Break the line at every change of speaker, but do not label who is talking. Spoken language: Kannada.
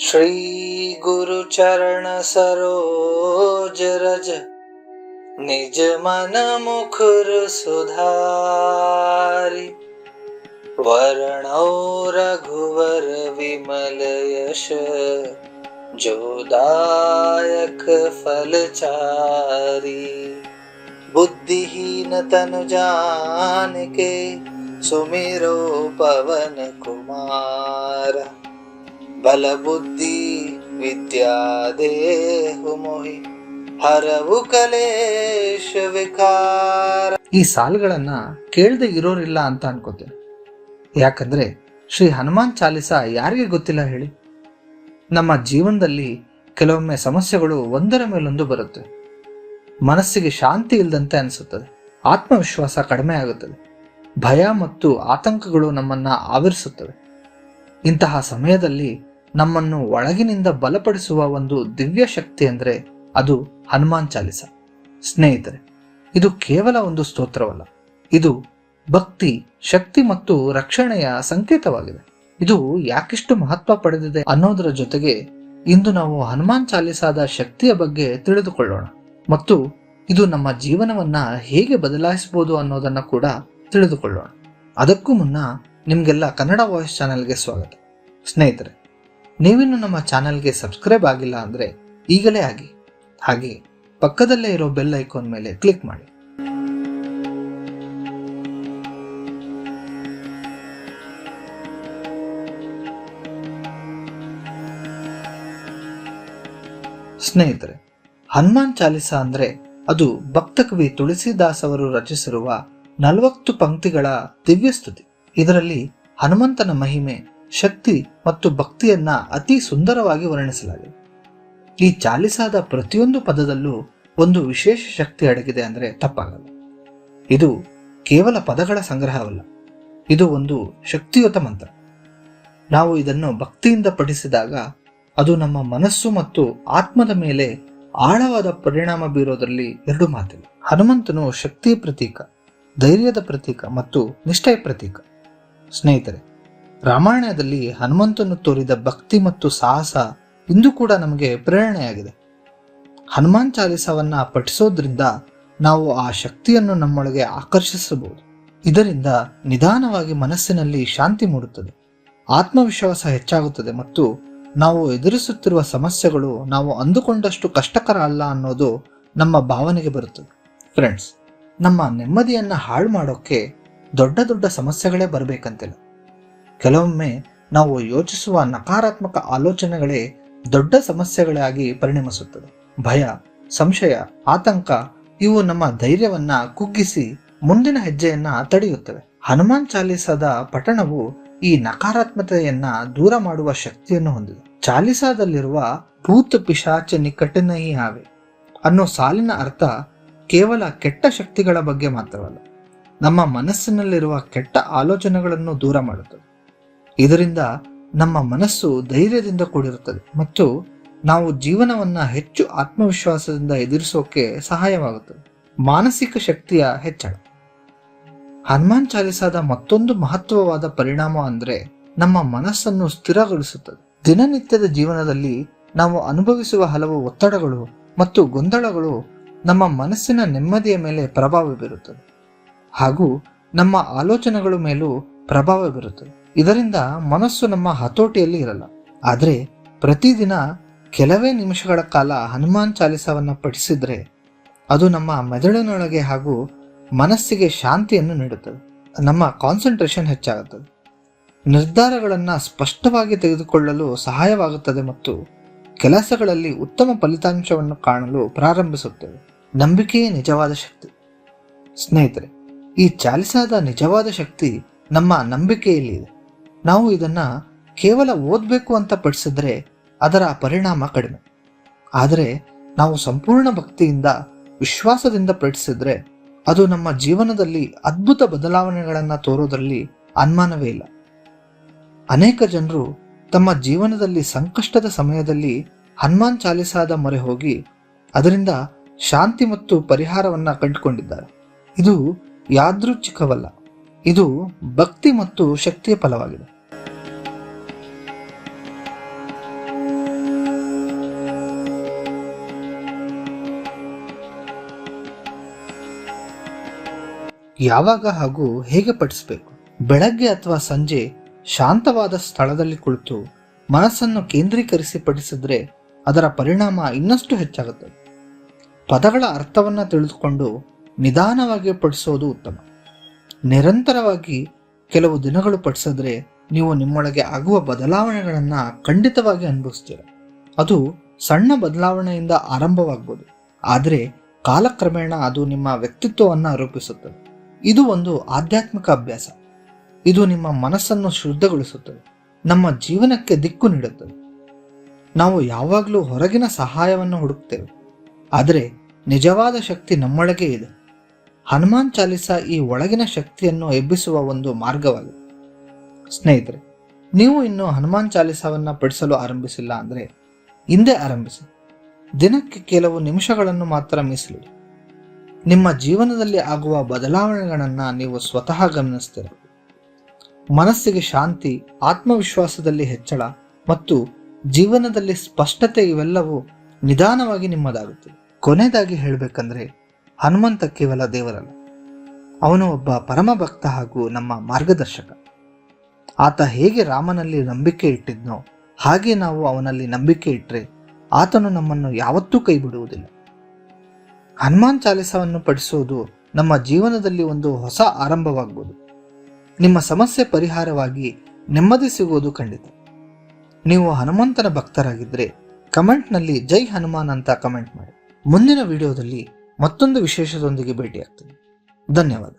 श्री गुरु चरण सरोज रज, निज मन मुकुर सुधारि। वरणौ रघुवर विमल यश, जो दायक फल चारि। बुद्धिहीन तनु जानिके, सुमिरो पवन कुमार। बल बुद्धि विद्या देहु मोहि, ಹರವು ಕಲೇಶ ವಿಕಾರ. ಈ ಸಾಲುಗಳನ್ನ ಕೇಳದೆ ಇರೋರಿಲ್ಲ ಅಂತ ಅನ್ಕೋತೇನೆ. ಯಾಕಂದ್ರೆ ಶ್ರೀ ಹನುಮಾನ್ ಚಾಲಿಸ ಯಾರಿಗೆ ಗೊತ್ತಿಲ್ಲ ಹೇಳಿ? ನಮ್ಮ ಜೀವನದಲ್ಲಿ ಕೆಲವೊಮ್ಮೆ ಸಮಸ್ಯೆಗಳು ಒಂದರ ಮೇಲೊಂದು ಬರುತ್ತೆ. ಮನಸ್ಸಿಗೆ ಶಾಂತಿ ಇಲ್ಲದಂತೆ ಅನಿಸುತ್ತದೆ, ಆತ್ಮವಿಶ್ವಾಸ ಕಡಿಮೆ ಆಗುತ್ತದೆ, ಭಯ ಮತ್ತು ಆತಂಕಗಳು ನಮ್ಮನ್ನ ಆವರಿಸುತ್ತವೆ. ಇಂತಹ ಸಮಯದಲ್ಲಿ ನಮ್ಮನ್ನು ಒಳಗಿನಿಂದ ಬಲಪಡಿಸುವ ಒಂದು ದಿವ್ಯ ಶಕ್ತಿ ಅಂದ್ರೆ ಅದು ಹನುಮಾನ್ ಚಾಲಿಸ. ಸ್ನೇಹಿತರೆ, ಇದು ಕೇವಲ ಒಂದು ಸ್ತೋತ್ರವಲ್ಲ, ಇದು ಭಕ್ತಿ, ಶಕ್ತಿ ಮತ್ತು ರಕ್ಷಣೆಯ ಸಂಕೇತವಾಗಿದೆ. ಇದು ಯಾಕಿಷ್ಟು ಮಹತ್ವ ಪಡೆದಿದೆ ಅನ್ನೋದರ ಜೊತೆಗೆ ಇಂದು ನಾವು ಹನುಮಾನ್ ಚಾಲಿಸಾದ ಶಕ್ತಿಯ ಬಗ್ಗೆ ತಿಳಿದುಕೊಳ್ಳೋಣ ಮತ್ತು ಇದು ನಮ್ಮ ಜೀವನವನ್ನ ಹೇಗೆ ಬದಲಾಯಿಸಬಹುದು ಅನ್ನೋದನ್ನ ಕೂಡ ತಿಳಿದುಕೊಳ್ಳೋಣ. ಅದಕ್ಕೂ ಮುನ್ನ ನಿಮ್ಗೆಲ್ಲ ಕನ್ನಡ ವಾಯ್ಸ್ ಚಾನೆಲ್ಗೆ ಸ್ವಾಗತ. ಸ್ನೇಹಿತರೆ, ನೀವಿನ್ನು ನಮ್ಮ ಚಾನೆಲ್ಗೆ ಸಬ್ಸ್ಕ್ರೈಬ್ ಆಗಿಲ್ಲ ಅಂದ್ರೆ ಈಗಲೇ ಆಗಿ, ಹಾಗೆ ಪಕ್ಕದಲ್ಲೇ ಇರೋ ಬೆಲ್ ಐಕಾನ್ ಮೇಲೆ ಕ್ಲಿಕ್ ಮಾಡಿ. ಸ್ನೇಹಿತರೆ, ಹನುಮಾನ್ ಚಾಲಿಸ ಅಂದ್ರೆ ಅದು ಭಕ್ತ ಕವಿ ತುಳಸಿದಾಸ್ ಅವರು ರಚಿಸಿರುವ 40 ಪಂಕ್ತಿಗಳ ದಿವ್ಯ ಸ್ತುತಿ. ಇದರಲ್ಲಿ ಹನುಮಂತನ ಮಹಿಮೆ, ಶಕ್ತಿ ಮತ್ತು ಭಕ್ತಿಯನ್ನ ಅತಿ ಸುಂದರವಾಗಿ ವರ್ಣಿಸಲಾಗಿದೆ. ಈ ಚಾಲಿಸಾದ ಪ್ರತಿಯೊಂದು ಪದದಲ್ಲೂ ಒಂದು ವಿಶೇಷ ಶಕ್ತಿ ಅಡಗಿದೆ ಅಂದ್ರೆ ತಪ್ಪಾಗಲ್ಲ. ಇದು ಕೇವಲ ಪದಗಳ ಸಂಗ್ರಹವಲ್ಲ, ಇದು ಒಂದು ಶಕ್ತಿಯುತ ಮಂತ್ರ. ನಾವು ಇದನ್ನು ಭಕ್ತಿಯಿಂದ ಪಠಿಸಿದಾಗ ಅದು ನಮ್ಮ ಮನಸ್ಸು ಮತ್ತು ಆತ್ಮದ ಮೇಲೆ ಆಳವಾದ ಪರಿಣಾಮ ಬೀರೋದ್ರಲ್ಲಿ ಎರಡು ಮಾತಿಲ್ಲ. ಹನುಮಂತನು ಶಕ್ತಿಯ ಪ್ರತೀಕ, ಧೈರ್ಯದ ಪ್ರತೀಕ ಮತ್ತು ನಿಷ್ಠೆಯ ಪ್ರತೀಕ. ಸ್ನೇಹಿತರೆ, ರಾಮಾಯಣದಲ್ಲಿ ಹನುಮಂತನು ತೋರಿದ ಭಕ್ತಿ ಮತ್ತು ಸಾಹಸ ಇಂದು ಕೂಡ ನಮಗೆ ಪ್ರೇರಣೆಯಾಗಿದೆ. ಹನುಮಾನ್ ಚಾಲಿಸವನ್ನ ಪಠಿಸೋದ್ರಿಂದ ನಾವು ಆ ಶಕ್ತಿಯನ್ನು ನಮ್ಮೊಳಗೆ ಆಕರ್ಷಿಸಬಹುದು. ಇದರಿಂದ ನಿಧಾನವಾಗಿ ಮನಸ್ಸಿನಲ್ಲಿ ಶಾಂತಿ ಮೂಡುತ್ತದೆ, ಆತ್ಮವಿಶ್ವಾಸ ಹೆಚ್ಚಾಗುತ್ತದೆ ಮತ್ತು ನಾವು ಎದುರಿಸುತ್ತಿರುವ ಸಮಸ್ಯೆಗಳು ನಾವು ಅಂದುಕೊಂಡಷ್ಟು ಕಷ್ಟಕರ ಅಲ್ಲ ಅನ್ನೋದು ನಮ್ಮ ಭಾವನೆಗೆ ಬರುತ್ತದೆ. ಫ್ರೆಂಡ್ಸ್, ನಮ್ಮ ನೆಮ್ಮದಿಯನ್ನ ಹಾಳು ಮಾಡೋಕೆ ದೊಡ್ಡ ದೊಡ್ಡ ಸಮಸ್ಯೆಗಳೇ ಬರಬೇಕಂತಿಲ್ಲ. ಕೆಲವೊಮ್ಮೆ ನಾವು ಯೋಚಿಸುವ ನಕಾರಾತ್ಮಕ ಆಲೋಚನೆಗಳೇ ದೊಡ್ಡ ಸಮಸ್ಯೆಗಳಾಗಿ ಪರಿಣಮಿಸುತ್ತದೆ. ಭಯ, ಸಂಶಯ, ಆತಂಕ ಇವು ನಮ್ಮ ಧೈರ್ಯವನ್ನ ಕುಗ್ಗಿಸಿ ಮುಂದಿನ ಹೆಜ್ಜೆಯನ್ನ ತಡೆಯುತ್ತವೆ. ಹನುಮಾನ್ ಚಾಲಿಸಾದ ಪಠಣವು ಈ ನಕಾರಾತ್ಮಕತೆಯನ್ನ ದೂರ ಮಾಡುವ ಶಕ್ತಿಯನ್ನು ಹೊಂದಿದೆ. ಚಾಲಿಸಾದಲ್ಲಿರುವ ಭೂತ ಪಿಶಾಚ ನಿಕಟ ನಹೀ ಆವೆ ಅನ್ನೋ ಸಾಲಿನ ಅರ್ಥ ಕೇವಲ ಕೆಟ್ಟ ಶಕ್ತಿಗಳ ಬಗ್ಗೆ ಮಾತ್ರವಲ್ಲ, ನಮ್ಮ ಮನಸ್ಸಿನಲ್ಲಿರುವ ಕೆಟ್ಟ ಆಲೋಚನೆಗಳನ್ನು ದೂರ ಮಾಡುತ್ತದೆ. ಇದರಿಂದ ನಮ್ಮ ಮನಸ್ಸು ಧೈರ್ಯದಿಂದ ಕೂಡಿರುತ್ತದೆ ಮತ್ತು ನಾವು ಜೀವನವನ್ನ ಹೆಚ್ಚು ಆತ್ಮವಿಶ್ವಾಸದಿಂದ ಎದುರಿಸೋಕೆ ಸಹಾಯವಾಗುತ್ತದೆ. ಮಾನಸಿಕ ಶಕ್ತಿಯ ಹೆಚ್ಚಳ. ಹನುಮಾನ್ ಚಾಲಿಸಾದ ಮತ್ತೊಂದು ಮಹತ್ವವಾದ ಪರಿಣಾಮ ಅಂದ್ರೆ ನಮ್ಮ ಮನಸ್ಸನ್ನು ಸ್ಥಿರಗೊಳಿಸುತ್ತದೆ. ದಿನನಿತ್ಯದ ಜೀವನದಲ್ಲಿ ನಾವು ಅನುಭವಿಸುವ ಹಲವು ಒತ್ತಡಗಳು ಮತ್ತು ಗೊಂದಲಗಳು ನಮ್ಮ ಮನಸ್ಸಿನ ನೆಮ್ಮದಿಯ ಮೇಲೆ ಪ್ರಭಾವ ಬೀರುತ್ತದೆ ಹಾಗೂ ನಮ್ಮ ಆಲೋಚನೆಗಳ ಮೇಲೂ ಪ್ರಭಾವ ಬೀರುತ್ತದೆ. ಇದರಿಂದ ಮನಸ್ಸು ನಮ್ಮ ಹತೋಟಿಯಲ್ಲಿ ಇರಲ್ಲ. ಆದರೆ ಪ್ರತಿದಿನ ಕೆಲವೇ ನಿಮಿಷಗಳ ಕಾಲ ಹನುಮಾನ್ ಚಾಲಿಸವನ್ನ ಪಠಿಸಿದ್ರೆ ಅದು ನಮ್ಮ ಮೆದುಳಿನೊಳಗೆ ಹಾಗೂ ಮನಸ್ಸಿಗೆ ಶಾಂತಿಯನ್ನು ನೀಡುತ್ತದೆ. ನಮ್ಮ ಕಾನ್ಸಂಟ್ರೇಷನ್ ಹೆಚ್ಚಾಗುತ್ತದೆ, ನಿರ್ಧಾರಗಳನ್ನು ಸ್ಪಷ್ಟವಾಗಿ ತೆಗೆದುಕೊಳ್ಳಲು ಸಹಾಯವಾಗುತ್ತದೆ ಮತ್ತು ಕೆಲಸಗಳಲ್ಲಿ ಉತ್ತಮ ಫಲಿತಾಂಶವನ್ನು ಕಾಣಲು ಪ್ರಾರಂಭಿಸುತ್ತೇವೆ. ನಂಬಿಕೆಯೇ ನಿಜವಾದ ಶಕ್ತಿ. ಸ್ನೇಹಿತರೆ, ಈ ಚಾಲಿಸಾದ ನಿಜವಾದ ಶಕ್ತಿ ನಮ್ಮ ನಂಬಿಕೆಯಲ್ಲಿ ಇದೆ. ನಾವು ಇದನ್ನ ಕೇವಲ ಓದಬೇಕು ಅಂತ ಪಠಿಸಿದ್ರೆ ಅದರ ಪರಿಣಾಮ ಕಡಿಮೆ. ಆದರೆ ನಾವು ಸಂಪೂರ್ಣ ಭಕ್ತಿಯಿಂದ, ವಿಶ್ವಾಸದಿಂದ ಪಠಿಸಿದ್ರೆ ಅದು ನಮ್ಮ ಜೀವನದಲ್ಲಿ ಅದ್ಭುತ ಬದಲಾವಣೆಗಳನ್ನು ತೋರೋದ್ರಲ್ಲಿ ಅನುಮಾನವೇ ಇಲ್ಲ. ಅನೇಕ ಜನರು ತಮ್ಮ ಜೀವನದಲ್ಲಿ ಸಂಕಷ್ಟದ ಸಮಯದಲ್ಲಿ ಹನುಮಾನ್ ಚಾಲಿಸಾದ ಮೊರೆ ಹೋಗಿ ಅದರಿಂದ ಶಾಂತಿ ಮತ್ತು ಪರಿಹಾರವನ್ನ ಕಂಡುಕೊಂಡಿದ್ದಾರೆ. ಇದು ಯಾದೃಚ್ಛಿಕವಲ್ಲ, ಇದು ಭಕ್ತಿ ಮತ್ತು ಶಕ್ತಿಯ ಫಲವಾಗಿದೆ. ಯಾವಾಗ ಹಾಗೂ ಹೇಗೆ ಪಠಿಸಬೇಕು? ಬೆಳಗ್ಗೆ ಅಥವಾ ಸಂಜೆ ಶಾಂತವಾದ ಸ್ಥಳದಲ್ಲಿ ಕುಳಿತು ಮನಸ್ಸನ್ನು ಕೇಂದ್ರೀಕರಿಸಿ ಪಠಿಸಿದ್ರೆ ಅದರ ಪರಿಣಾಮ ಇನ್ನಷ್ಟು ಹೆಚ್ಚಾಗುತ್ತದೆ. ಪದಗಳ ಅರ್ಥವನ್ನು ತಿಳಿದುಕೊಂಡು ನಿಧಾನವಾಗಿ ಪಠಿಸೋದು ಉತ್ತಮ. ನಿರಂತರವಾಗಿ ಕೆಲವು ದಿನಗಳು ಪಠಿಸಿದ್ರೆ ನೀವು ನಿಮ್ಮೊಳಗೆ ಆಗುವ ಬದಲಾವಣೆಗಳನ್ನು ಖಂಡಿತವಾಗಿ ಅನುಭವಿಸ್ತೀರ. ಅದು ಸಣ್ಣ ಬದಲಾವಣೆಯಿಂದ ಆರಂಭವಾಗ್ಬೋದು, ಆದರೆ ಕಾಲಕ್ರಮೇಣ ಅದು ನಿಮ್ಮ ವ್ಯಕ್ತಿತ್ವವನ್ನು ರೂಪಿಸುತ್ತದೆ. ಇದು ಒಂದು ಆಧ್ಯಾತ್ಮಿಕ ಅಭ್ಯಾಸ. ಇದು ನಿಮ್ಮ ಮನಸ್ಸನ್ನು ಶುದ್ಧಗೊಳಿಸುತ್ತದೆ, ನಮ್ಮ ಜೀವನಕ್ಕೆ ದಿಕ್ಕು ನೀಡುತ್ತದೆ. ನಾವು ಯಾವಾಗಲೂ ಹೊರಗಿನ ಸಹಾಯವನ್ನು ಹುಡುಕ್ತೇವೆ, ಆದರೆ ನಿಜವಾದ ಶಕ್ತಿ ನಮ್ಮೊಳಗೆ ಇದೆ. ಹನುಮಾನ್ ಚಾಲಿಸ ಈ ಒಳಗಿನ ಶಕ್ತಿಯನ್ನು ಎಬ್ಬಿಸುವ ಒಂದು ಮಾರ್ಗವಾಗಿದೆ. ಸ್ನೇಹಿತರೆ, ನೀವು ಇನ್ನು ಹನುಮಾನ್ ಚಾಲಿಸವನ್ನು ಪಠಿಸಲು ಆರಂಭಿಸಿಲ್ಲ ಅಂದರೆ ಹಿಂದೆ ಆರಂಭಿಸಿ. ದಿನಕ್ಕೆ ಕೆಲವು ನಿಮಿಷಗಳನ್ನು ಮಾತ್ರ ಮೀಸಲಿಡಿ. ನಿಮ್ಮ ಜೀವನದಲ್ಲಿ ಆಗುವ ಬದಲಾವಣೆಗಳನ್ನು ನೀವು ಸ್ವತಃ ಗಮನಿಸ್ತೀರ. ಮನಸ್ಸಿಗೆ ಶಾಂತಿ, ಆತ್ಮವಿಶ್ವಾಸದಲ್ಲಿ ಹೆಚ್ಚಳ ಮತ್ತು ಜೀವನದಲ್ಲಿ ಸ್ಪಷ್ಟತೆ ಇವೆಲ್ಲವೂ ನಿಧಾನವಾಗಿ ನಿಮ್ಮದಾಗುತ್ತದೆ. ಕೊನೆಯದಾಗಿ ಹೇಳಬೇಕಂದ್ರೆ, ಹನುಮಂತ ಕೇವಲ ದೇವರಲ್ಲ, ಅವನು ಒಬ್ಬ ಪರಮ ಭಕ್ತ ಹಾಗೂ ನಮ್ಮ ಮಾರ್ಗದರ್ಶಕ. ಆತ ಹೇಗೆ ರಾಮನಲ್ಲಿ ನಂಬಿಕೆ ಇಟ್ಟಿದ್ನೋ ಹಾಗೆ ನಾವು ಅವನಲ್ಲಿ ನಂಬಿಕೆ ಇಟ್ಟರೆ ಆತನು ನಮ್ಮನ್ನು ಯಾವತ್ತೂ ಕೈ ಬಿಡುವುದಿಲ್ಲ. ಹನುಮಾನ್ ಚಾಲಿಸವನ್ನು ಪಠಿಸುವುದು ನಮ್ಮ ಜೀವನದಲ್ಲಿ ಒಂದು ಹೊಸ ಆರಂಭವಾಗಬಹುದು. ನಿಮ್ಮ ಸಮಸ್ಯೆ ಪರಿಹಾರವಾಗಿ ನೆಮ್ಮದಿ ಸಿಗುವುದು ಖಂಡಿತ. ನೀವು ಹನುಮಂತನ ಭಕ್ತರಾಗಿದ್ದರೆ ಕಮೆಂಟ್ನಲ್ಲಿ ಜೈ ಹನುಮಾನ್ ಅಂತ ಕಮೆಂಟ್ ಮಾಡಿ. ಮುಂದಿನ ವಿಡಿಯೋದಲ್ಲಿ ಮತ್ತೊಂದು ವಿಶೇಷದೊಂದಿಗೆ ಭೇಟಿಯಾಗ್ತೀನಿ. ಧನ್ಯವಾದ.